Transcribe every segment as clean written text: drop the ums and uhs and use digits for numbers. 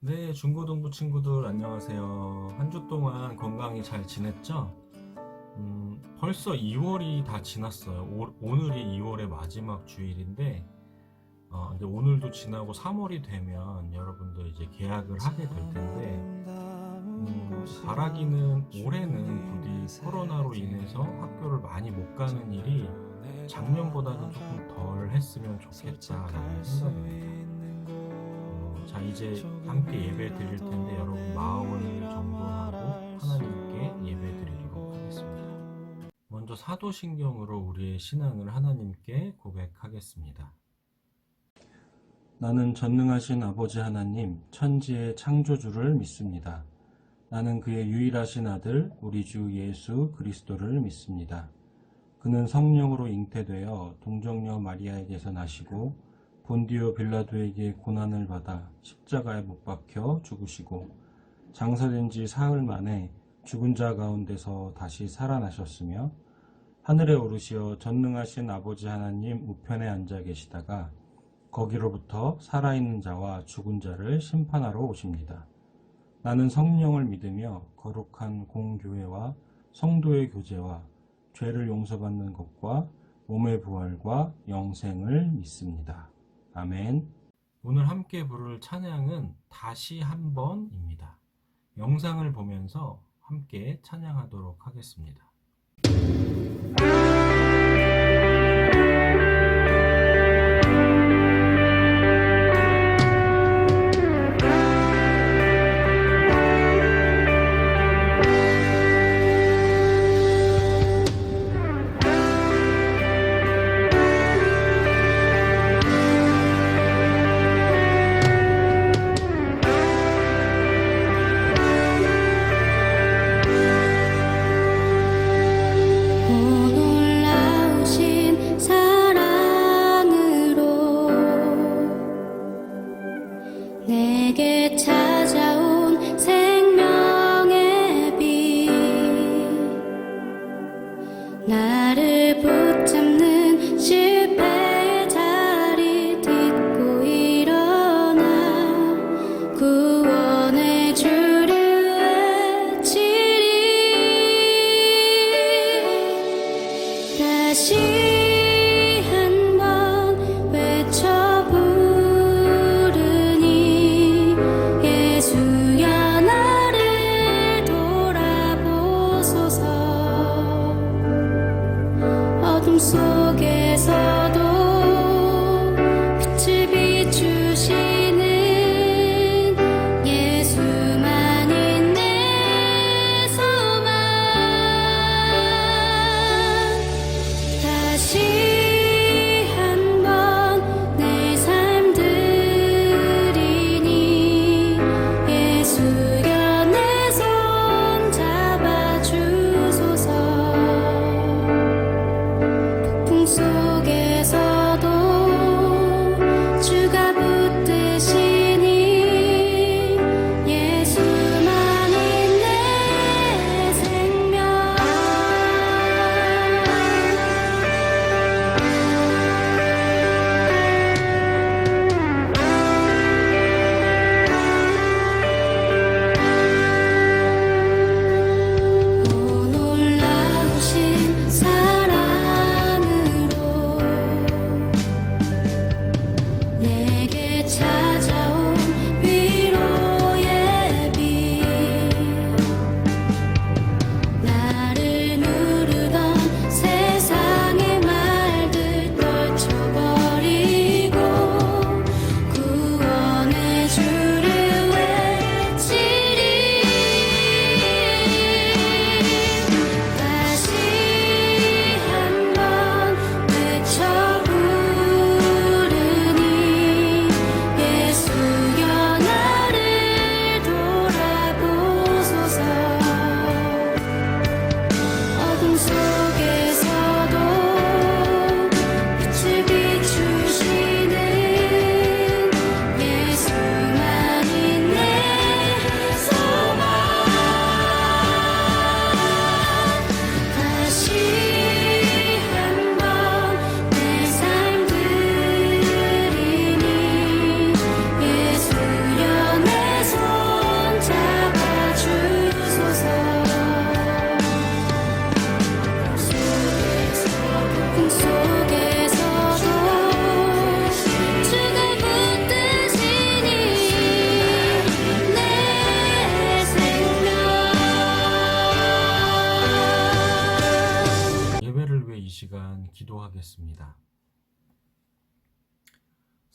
네, 중고등부 친구들 안녕하세요. 한 주 동안 건강히 잘 지냈죠? 벌써 2월이 다 지났어요. 오늘이 2월의 마지막 주일인데, 이제 오늘도 지나고 3월이 되면 여러분들 이제 개학을 하게 될 텐데, 바라기는 올해는 부디 코로나로 인해서 학교를 많이 못 가는 일이 작년보다는 조금 덜 했으면 좋겠다라는 생각입니다. 자, 이제 함께 예배 드릴 텐데 여러분 마음을 정돈하고 하나님께 예배 드리도록 하겠습니다. 먼저 사도신경으로 우리의 신앙을 하나님께 고백하겠습니다. 나는 전능하신 아버지 하나님, 천지의 창조주를 믿습니다. 나는 그의 유일하신 아들, 우리 주 예수 그리스도를 믿습니다. 그는 성령으로 잉태되어 동정녀 마리아에게서 나시고 본디오 빌라도에게 고난을 받아 십자가에 못 박혀 죽으시고 장사된 지 사흘 만에 죽은 자 가운데서 다시 살아나셨으며 하늘에 오르시어 전능하신 아버지 하나님 우편에 앉아 계시다가 거기로부터 살아있는 자와 죽은 자를 심판하러 오십니다. 나는 성령을 믿으며 거룩한 공교회와 성도의 교제와 죄를 용서받는 것과 몸의 부활과 영생을 믿습니다. 아멘. 오늘 함께 부를 찬양은 다시 한번입니다. 영상을 보면서 함께 찬양하도록 하겠습니다. 내게 찾아온 생명의 빛 나를 붙잡는 실패의 자리 딛고 일어나 구원의 주를 외치리 다시 한번 외쳐 예수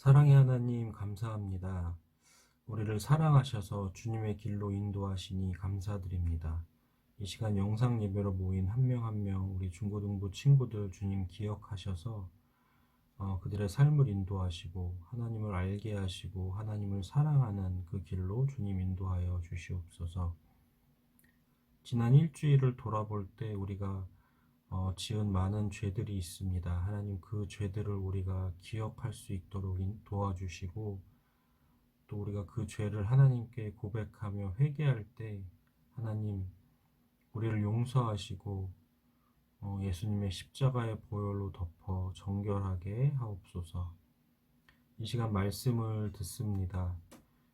사랑의 하나님, 감사합니다. 우리를 사랑하셔서 주님의 길로 인도하시니 감사드립니다. 이 시간 영상 예배로 모인 한 명 한 명 우리 중고등부 친구들 주님 기억하셔서 그들의 삶을 인도하시고 하나님을 알게 하시고 하나님을 사랑하는 그 길로 주님 인도하여 주시옵소서. 지난 일주일을 돌아볼 때 우리가 지은 많은 죄들이 있습니다. 하나님, 그 죄들을 우리가 기억할 수 있도록 도와주시고, 또 우리가 그 죄를 하나님께 고백하며 회개할 때 하나님 우리를 용서하시고 예수님의 십자가의 보혈로 덮어 정결하게 하옵소서. 이 시간 말씀을 듣습니다.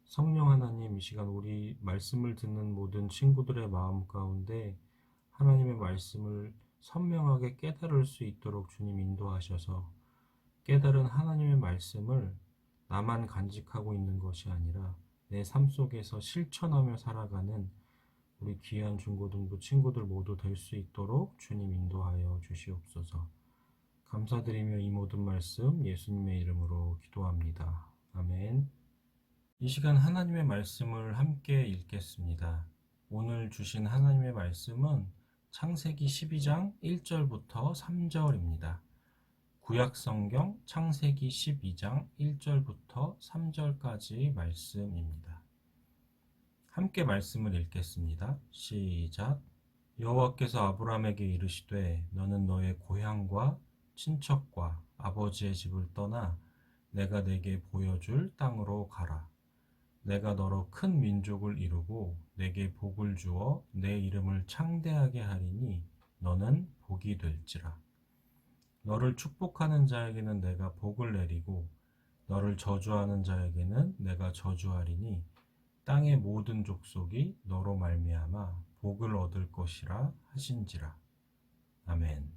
성령 하나님, 이 시간 우리 말씀을 듣는 모든 친구들의 마음 가운데 하나님의 말씀을 선명하게 깨달을 수 있도록 주님 인도하셔서 깨달은 하나님의 말씀을 나만 간직하고 있는 것이 아니라 내 삶 속에서 실천하며 살아가는 우리 귀한 중고등부 친구들 모두 될 수 있도록 주님 인도하여 주시옵소서. 감사드리며 이 모든 말씀 예수님의 이름으로 기도합니다. 아멘. 이 시간 하나님의 말씀을 함께 읽겠습니다. 오늘 주신 하나님의 말씀은 창세기 12장 1절부터 3절입니다. 구약성경 창세기 12장 1절부터 3절까지 말씀입니다. 함께 말씀을 읽겠습니다. 시작. 여호와께서 아브라함에게 이르시되 너는 너의 고향과 친척과 아버지의 집을 떠나 내가 내게 보여줄 땅으로 가라. 내가 너로 큰 민족을 이루고 내게 복을 주어 내 이름을 창대하게 하리니 너는 복이 될지라. 너를 축복하는 자에게는 내가 복을 내리고 너를 저주하는 자에게는 내가 저주하리니 땅의 모든 족속이 너로 말미암아 복을 얻을 것이라 하신지라. 아멘.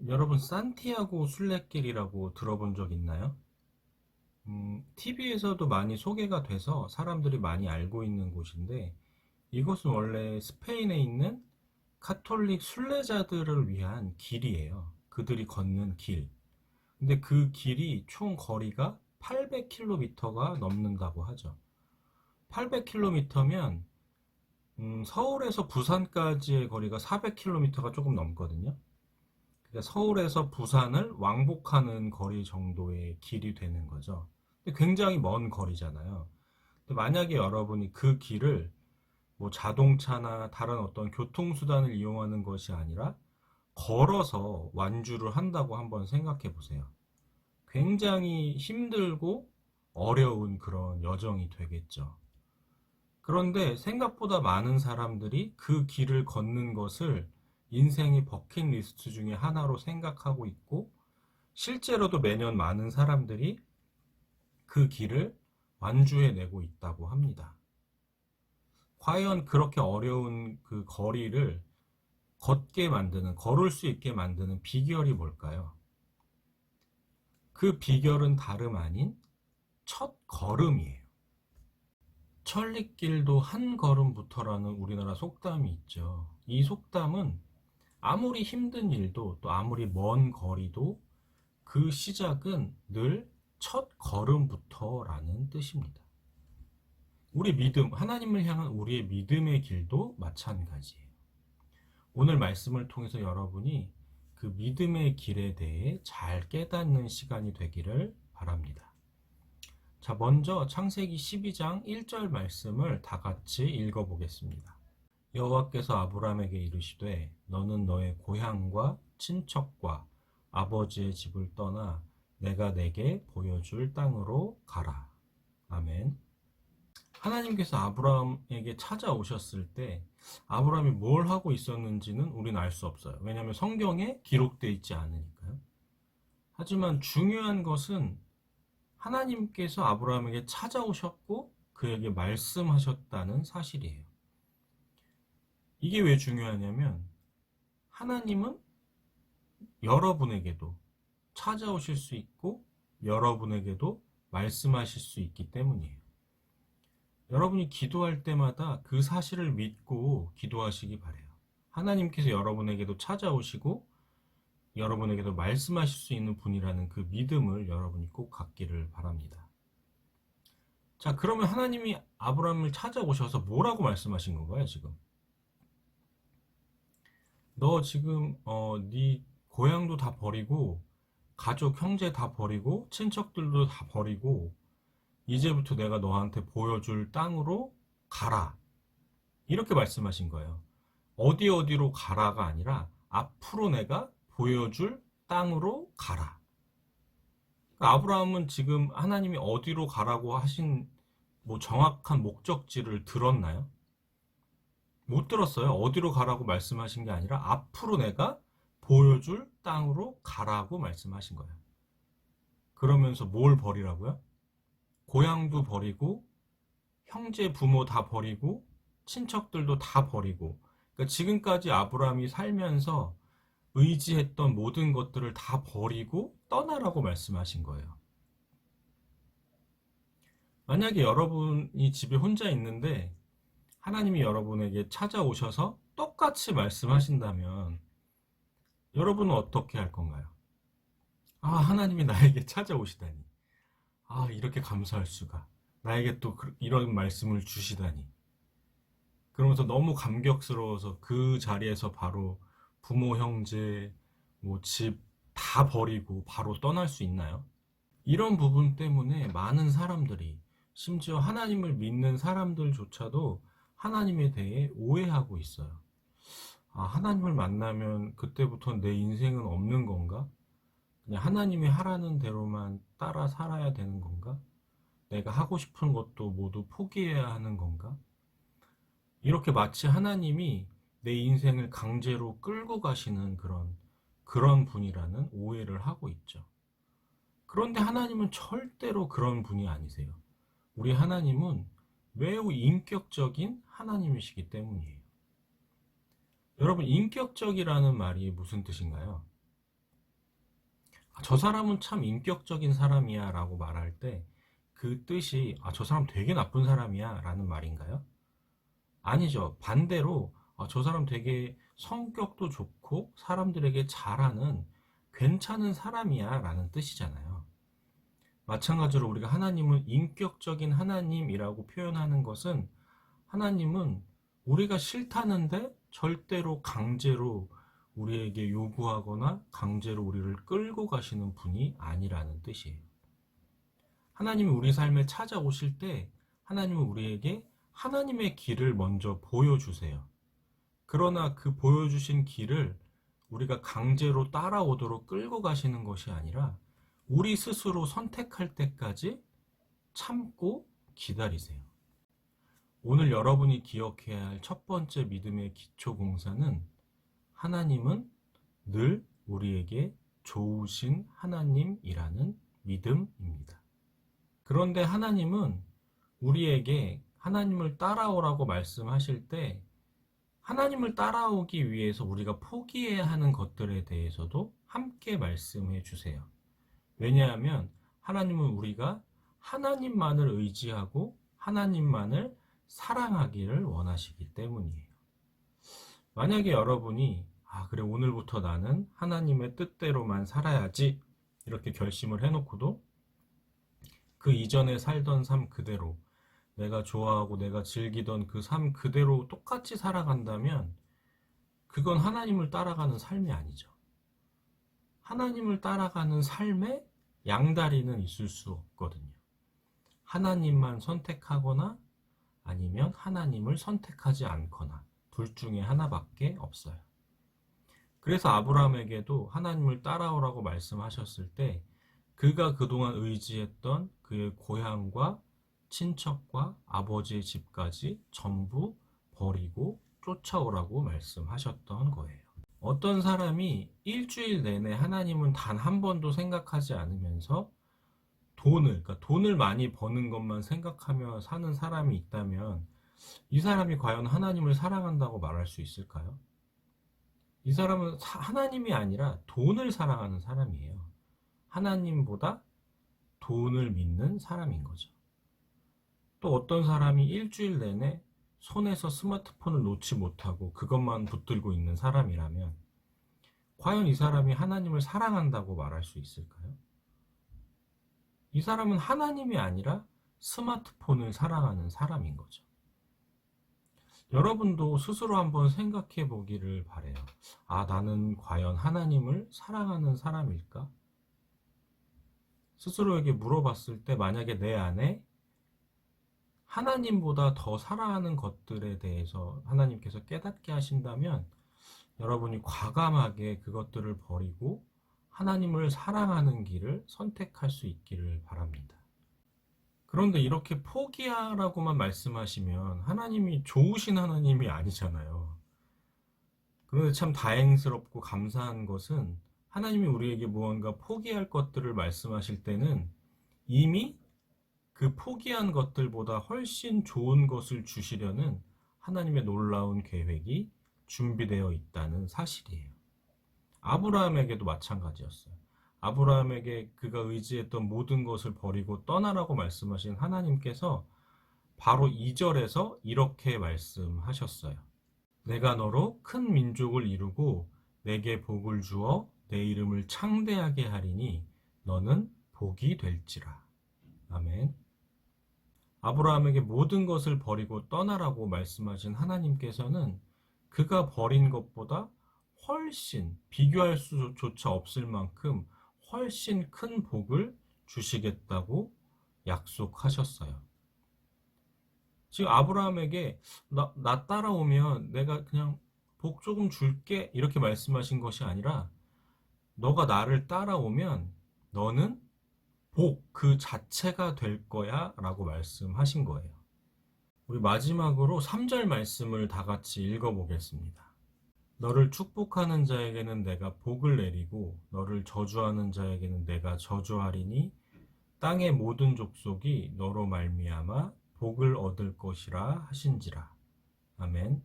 여러분, 산티아고 순례길이라고 들어본 적 있나요? TV에서도 많이 소개가 돼서 사람들이 많이 알고 있는 곳인데, 이곳은 원래 스페인에 있는 카톨릭 순례자들을 위한 길이에요. 그들이 걷는 길. 근데 그 길이 총 거리가 800km가 넘는다고 하죠. 800km면 서울에서 부산까지의 거리가 400km가 조금 넘거든요. 그러니까 서울에서 부산을 왕복하는 거리 정도의 길이 되는 거죠. 근데 굉장히 먼 거리잖아요. 근데 만약에 여러분이 그 길을 뭐 자동차나 다른 어떤 교통수단을 이용하는 것이 아니라 걸어서 완주를 한다고 한번 생각해 보세요. 굉장히 힘들고 어려운 그런 여정이 되겠죠. 그런데 생각보다 많은 사람들이 그 길을 걷는 것을 인생의 버킷리스트 중에 하나로 생각하고 있고, 실제로도 매년 많은 사람들이 그 길을 완주해내고 있다고 합니다. 과연 그렇게 어려운 그 거리를 걷게 만드는, 걸을 수 있게 만드는 비결이 뭘까요? 그 비결은 다름 아닌 첫 걸음이에요. 천리길도 한 걸음부터라는 우리나라 속담이 있죠. 이 속담은 아무리 힘든 일도 또 아무리 먼 거리도 그 시작은 늘 첫 걸음부터라는 뜻입니다. 우리 믿음, 하나님을 향한 우리의 믿음의 길도 마찬가지예요. 오늘 말씀을 통해서 여러분이 그 믿음의 길에 대해 잘 깨닫는 시간이 되기를 바랍니다. 자, 먼저 창세기 12장 1절 말씀을 다 같이 읽어보겠습니다. 여호와께서 아브라함에게 이르시되 너는 너의 고향과 친척과 아버지의 집을 떠나 내가 내게 보여줄 땅으로 가라. 아멘. 하나님께서 아브라함에게 찾아오셨을 때 아브라함이 뭘 하고 있었는지는 우리는 알 수 없어요. 왜냐하면 성경에 기록되어 있지 않으니까요. 하지만 중요한 것은 하나님께서 아브라함에게 찾아오셨고 그에게 말씀하셨다는 사실이에요. 이게 왜 중요하냐면 하나님은 여러분에게도 찾아오실 수 있고 여러분에게도 말씀하실 수 있기 때문이에요. 여러분이 기도할 때마다 그 사실을 믿고 기도하시기 바라요. 하나님께서 여러분에게도 찾아오시고 여러분에게도 말씀하실 수 있는 분이라는 그 믿음을 여러분이 꼭 갖기를 바랍니다. 자, 그러면 하나님이 아브라함을 찾아오셔서 뭐라고 말씀하신 건가요, 지금? 너 지금 네 고향도 다 버리고 가족, 형제 다 버리고 친척들도 다 버리고 이제부터 내가 너한테 보여줄 땅으로 가라. 이렇게 말씀하신 거예요. 어디로 가라가 아니라 앞으로 내가 보여줄 땅으로 가라. 그러니까 아브라함은 지금 하나님이 어디로 가라고 하신 뭐 정확한 목적지를 들었나요? 못 들었어요. 어디로 가라고 말씀하신 게 아니라 앞으로 내가 보여줄 땅으로 가라고 말씀하신 거예요. 그러면서 뭘 버리라고요? 고향도 버리고 형제 부모 다 버리고 친척들도 다 버리고, 그러니까 지금까지 아브라함이 살면서 의지했던 모든 것들을 다 버리고 떠나라고 말씀하신 거예요. 만약에 여러분이 집에 혼자 있는데 하나님이 여러분에게 찾아오셔서 똑같이 말씀하신다면 여러분은 어떻게 할 건가요? 아, 하나님이 나에게 찾아오시다니. 아, 이렇게 감사할 수가. 나에게 또 이런 말씀을 주시다니. 그러면서 너무 감격스러워서 그 자리에서 바로 부모, 형제, 뭐 집 다 버리고 바로 떠날 수 있나요? 이런 부분 때문에 많은 사람들이, 심지어 하나님을 믿는 사람들조차도 하나님에 대해 오해하고 있어요. 아, 하나님을 만나면 그때부터 내 인생은 없는 건가? 그냥 하나님이 하라는 대로만 따라 살아야 되는 건가? 내가 하고 싶은 것도 모두 포기해야 하는 건가? 이렇게 마치 하나님이 내 인생을 강제로 끌고 가시는 그런 분이라는 오해를 하고 있죠. 그런데 하나님은 절대로 그런 분이 아니세요. 우리 하나님은 매우 인격적인 하나님이시기 때문이에요. 여러분, 인격적이라는 말이 무슨 뜻인가요? 저 사람은 참 인격적인 사람이야 라고 말할 때 그 뜻이 저 사람 되게 나쁜 사람이야 라는 말인가요? 아니죠. 반대로 저 사람 되게 성격도 좋고 사람들에게 잘하는 괜찮은 사람이야 라는 뜻이잖아요. 마찬가지로 우리가 하나님을 인격적인 하나님이라고 표현하는 것은, 하나님은 우리가 싫다는데 절대로 강제로 우리에게 요구하거나 강제로 우리를 끌고 가시는 분이 아니라는 뜻이에요. 하나님이 우리 삶에 찾아오실 때 하나님은 우리에게 하나님의 길을 먼저 보여주세요. 그러나 그 보여주신 길을 우리가 강제로 따라오도록 끌고 가시는 것이 아니라 우리 스스로 선택할 때까지 참고 기다리세요. 오늘 여러분이 기억해야 할 첫 번째 믿음의 기초 공사는, 하나님은 늘 우리에게 좋으신 하나님이라는 믿음입니다. 그런데 하나님은 우리에게 하나님을 따라오라고 말씀하실 때 하나님을 따라오기 위해서 우리가 포기해야 하는 것들에 대해서도 함께 말씀해 주세요. 왜냐하면 하나님은 우리가 하나님만을 의지하고 하나님만을 사랑하기를 원하시기 때문이에요. 만약에 여러분이 그래, 오늘부터 나는 하나님의 뜻대로만 살아야지 이렇게 결심을 해놓고도 그 이전에 살던 삶 그대로, 내가 좋아하고 내가 즐기던 그 삶 그대로 똑같이 살아간다면 그건 하나님을 따라가는 삶이 아니죠. 하나님을 따라가는 삶에 양다리는 있을 수 없거든요. 하나님만 선택하거나 아니면 하나님을 선택하지 않거나 둘 중에 하나밖에 없어요. 그래서 아브라함에게도 하나님을 따라오라고 말씀하셨을 때 그가 그동안 의지했던 그의 고향과 친척과 아버지의 집까지 전부 버리고 쫓아오라고 말씀하셨던 거예요. 어떤 사람이 일주일 내내 하나님은 단 한 번도 생각하지 않으면서 그러니까 돈을 많이 버는 것만 생각하며 사는 사람이 있다면 이 사람이 과연 하나님을 사랑한다고 말할 수 있을까요? 이 사람은 하나님이 아니라 돈을 사랑하는 사람이에요. 하나님보다 돈을 믿는 사람인 거죠. 또 어떤 사람이 일주일 내내 손에서 스마트폰을 놓지 못하고 그것만 붙들고 있는 사람이라면 과연 이 사람이 하나님을 사랑한다고 말할 수 있을까요? 이 사람은 하나님이 아니라 스마트폰을 사랑하는 사람인 거죠. 여러분도 스스로 한번 생각해 보기를 바래요. 아, 나는 과연 하나님을 사랑하는 사람일까? 스스로에게 물어봤을 때 만약에 내 안에 하나님보다 더 사랑하는 것들에 대해서 하나님께서 깨닫게 하신다면 여러분이 과감하게 그것들을 버리고 하나님을 사랑하는 길을 선택할 수 있기를 바랍니다. 그런데 이렇게 포기하라고만 말씀하시면 하나님이 좋으신 하나님이 아니잖아요. 그런데 참 다행스럽고 감사한 것은 하나님이 우리에게 무언가 포기할 것들을 말씀하실 때는 이미 그 포기한 것들보다 훨씬 좋은 것을 주시려는 하나님의 놀라운 계획이 준비되어 있다는 사실이에요. 아브라함에게도 마찬가지였어요. 아브라함에게 그가 의지했던 모든 것을 버리고 떠나라고 말씀하신 하나님께서 바로 2절에서 이렇게 말씀하셨어요. 내가 너로 큰 민족을 이루고 내게 복을 주어 내 이름을 창대하게 하리니 너는 복이 될지라. 아멘. 아브라함에게 모든 것을 버리고 떠나라고 말씀하신 하나님께서는 그가 버린 것보다 훨씬 비교할 수조차 없을 만큼 훨씬 큰 복을 주시겠다고 약속하셨어요. 지금 아브라함에게 나 따라오면 내가 그냥 복 조금 줄게 이렇게 말씀하신 것이 아니라 너가 나를 따라오면 너는 복 그 자체가 될 거야 라고 말씀하신 거예요. 우리 마지막으로 3절 말씀을 다 같이 읽어보겠습니다. 너를 축복하는 자에게는 내가 복을 내리고 너를 저주하는 자에게는 내가 저주하리니 땅의 모든 족속이 너로 말미암아 복을 얻을 것이라 하신지라. 아멘.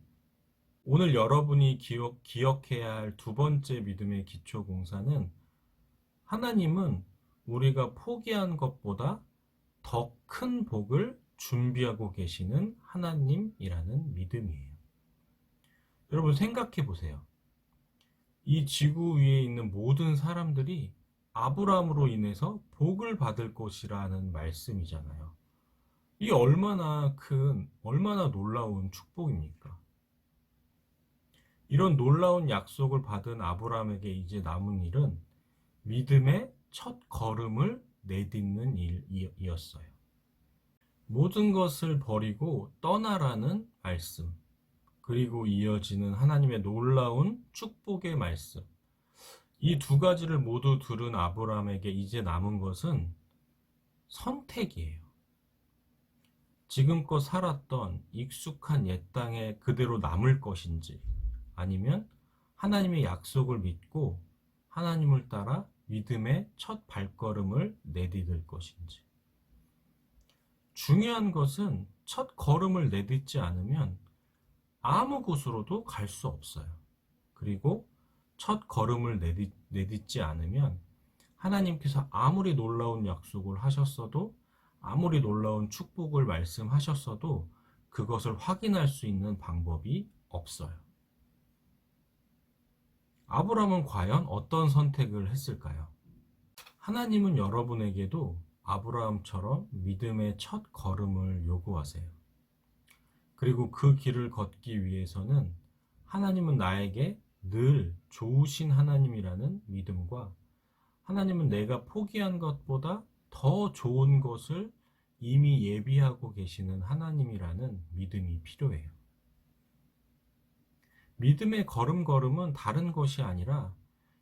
오늘 여러분이 기억해야 할 두 번째 믿음의 기초 공사는 하나님은 우리가 포기한 것보다 더 큰 복을 준비하고 계시는 하나님이라는 믿음이에요. 여러분 생각해 보세요. 이 지구 위에 있는 모든 사람들이 아브라함으로 인해서 복을 받을 것이라는 말씀이잖아요. 이게 얼마나 놀라운 축복입니까? 이런 놀라운 약속을 받은 아브라함에게 이제 남은 일은 믿음의 첫 걸음을 내딛는 일이었어요. 모든 것을 버리고 떠나라는 말씀, 그리고 이어지는 하나님의 놀라운 축복의 말씀. 이 두 가지를 모두 들은 아브라함에게 이제 남은 것은 선택이에요. 지금껏 살았던 익숙한 옛 땅에 그대로 남을 것인지, 아니면 하나님의 약속을 믿고 하나님을 따라 믿음의 첫 발걸음을 내디딜 것인지. 중요한 것은 첫 걸음을 내딛지 않으면 아무 곳으로도 갈 수 없어요. 그리고 첫 걸음을 내딛지 않으면 하나님께서 아무리 놀라운 약속을 하셨어도 아무리 놀라운 축복을 말씀하셨어도 그것을 확인할 수 있는 방법이 없어요. 아브라함은 과연 어떤 선택을 했을까요? 하나님은 여러분에게도 아브라함처럼 믿음의 첫 걸음을 요구하세요. 그리고 그 길을 걷기 위해서는 하나님은 나에게 늘 좋으신 하나님이라는 믿음과 하나님은 내가 포기한 것보다 더 좋은 것을 이미 예비하고 계시는 하나님이라는 믿음이 필요해요. 믿음의 걸음걸음은 다른 것이 아니라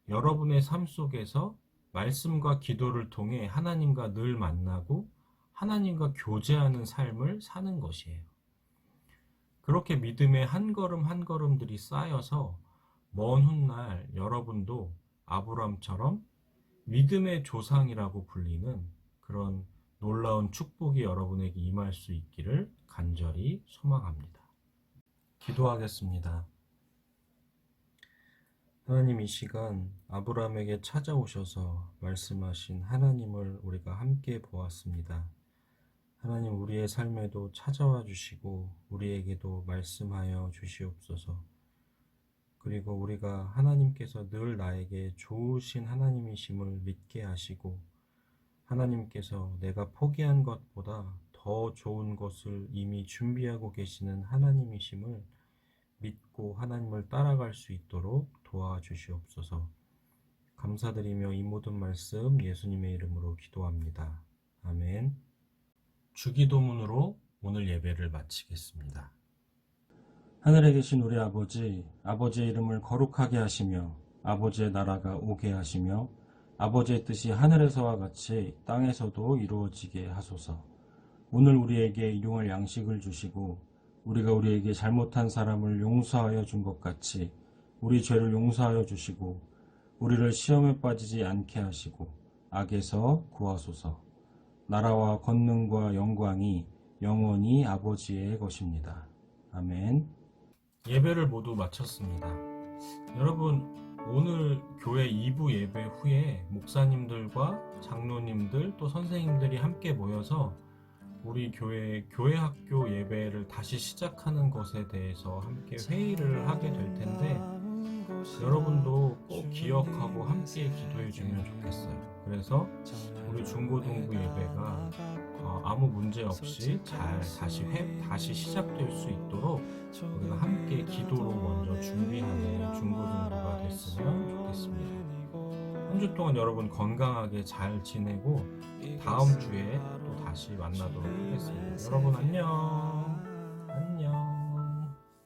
여러분의 삶 속에서 말씀과 기도를 통해 하나님과 늘 만나고 하나님과 교제하는 삶을 사는 것이에요. 그렇게 믿음의 한 걸음 한 걸음들이 쌓여서 먼 훗날 여러분도 아브라함처럼 믿음의 조상이라고 불리는 그런 놀라운 축복이 여러분에게 임할 수 있기를 간절히 소망합니다. 기도하겠습니다. 하나님, 이 시간 아브라함에게 찾아오셔서 말씀하신 하나님을 우리가 함께 보았습니다. 하나님, 우리의 삶에도 찾아와 주시고 우리에게도 말씀하여 주시옵소서. 그리고 우리가 하나님께서 늘 나에게 좋으신 하나님이심을 믿게 하시고 하나님께서 내가 포기한 것보다 더 좋은 것을 이미 준비하고 계시는 하나님이심을 믿고 하나님을 따라갈 수 있도록 도와주시옵소서. 감사드리며 이 모든 말씀 예수님의 이름으로 기도합니다. 아멘. 주기도문으로 오늘 예배를 마치겠습니다. 하늘에 계신 우리 아버지, 아버지의 이름을 거룩하게 하시며 아버지의 나라가 오게 하시며 아버지의 뜻이 하늘에서와 같이 땅에서도 이루어지게 하소서. 오늘 우리에게 일용할 양식을 주시고 우리가 우리에게 잘못한 사람을 용서하여 준 것 같이 우리 죄를 용서하여 주시고 우리를 시험에 빠지지 않게 하시고 악에서 구하소서. 나라와 권능과 영광이 영원히 아버지의 것입니다. 아멘. 예배를 모두 마쳤습니다. 여러분, 오늘 교회 2부 예배 후에 목사님들과 장로님들 또 선생님들이 함께 모여서 우리 교회 학교 예배를 다시 시작하는 것에 대해서 함께 회의를 하게 될 텐데 여러분도 꼭 기억하고 함께 기도해 주면 좋겠어요. 그래서 우리 중고등부 예배가 아무 문제 없이 잘 다시 시작될 수 있도록 우리가 함께 기도로 먼저 준비하는 중고등부가 됐으면 좋겠습니다. 한 주 동안 여러분 건강하게 잘 지내고 다음 주에 또 다시 만나도록 하겠습니다. 여러분 안녕.